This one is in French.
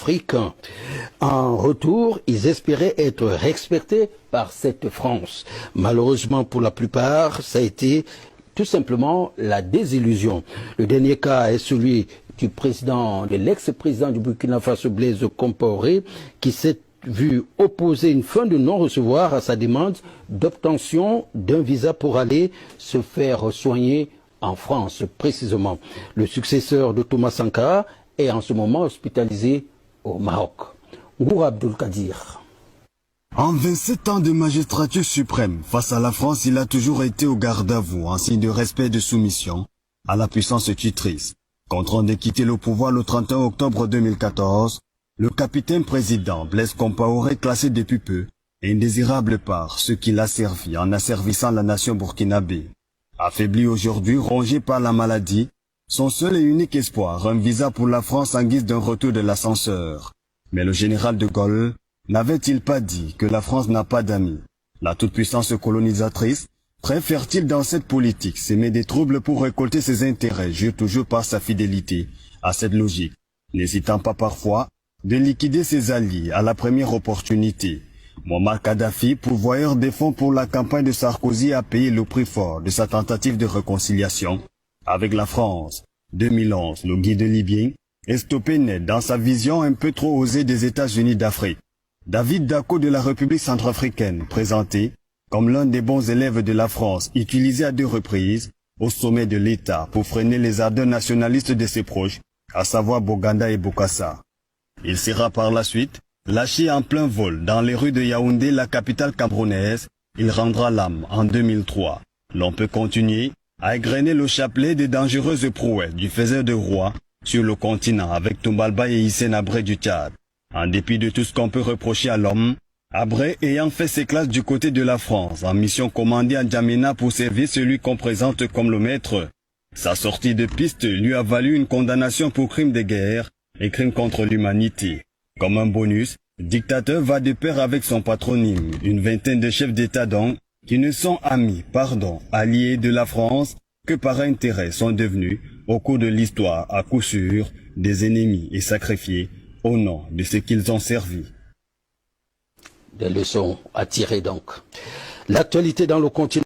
africains. En retour, ils espéraient être respectés par cette France. Malheureusement, pour la plupart, ça a été tout simplement la désillusion. Le dernier cas est celui de l'ex-président du Burkina Faso, Blaise Compaoré, qui s'est vu opposer une fin de non-recevoir à sa demande d'obtention d'un visa pour aller se faire soigner en France, précisément. Le successeur de Thomas Sankara est en ce moment hospitalisé au Maroc. Ngoura Abdul Kadir. En 27 ans de magistrature suprême, face à la France, il a toujours été au garde à vous, en signe de respect et de soumission à la puissance tutrice. Contraint de quitter le pouvoir le 31 octobre 2014, le capitaine président Blaise Compaoré, classé depuis peu, est indésirable par ce qu'il a servi en asservissant la nation burkinabé. Affaibli aujourd'hui, rongé par la maladie, son seul et unique espoir, un visa pour la France en guise d'un retour de l'ascenseur. Mais le général de Gaulle n'avait-il pas dit que la France n'a pas d'amis? La toute-puissance colonisatrice préfère-t-il dans cette politique s'aimer des troubles pour récolter ses intérêts, jure toujours par sa fidélité à cette logique, n'hésitant pas parfois de liquider ses alliés à la première opportunité? Muammar Kadhafi, pourvoyeur des fonds pour la campagne de Sarkozy, a payé le prix fort de sa tentative de réconciliation avec la France. 2011, le guide libyen est stoppé net dans sa vision un peu trop osée des États-Unis d'Afrique. David Dacko de la République centrafricaine, présenté comme l'un des bons élèves de la France, utilisé à 2 reprises au sommet de l'État pour freiner les ardeurs nationalistes de ses proches, à savoir Boganda et Bokassa. Il sera par la suite lâché en plein vol dans les rues de Yaoundé, la capitale camerounaise. Il rendra l'âme en 2003. L'on peut continuer à égrener le chapelet des dangereuses prouesses du faiseur de roi sur le continent avec Toumbalba et Hissène Habré du Tchad. En dépit de tout ce qu'on peut reprocher à l'homme, Habré ayant fait ses classes du côté de la France, en mission commandée à N'Djamena pour servir celui qu'on présente comme le maître, sa sortie de piste lui a valu une condamnation pour crime de guerre et crime contre l'humanité. Comme un bonus, dictateur va de pair avec son patronyme, une vingtaine de chefs d'État donc, qui ne sont alliés de la France, que par intérêt sont devenus, au cours de l'histoire, à coup sûr, des ennemis et sacrifiés au nom de ce qu'ils ont servi. Des leçons à tirer donc. L'actualité dans le continent.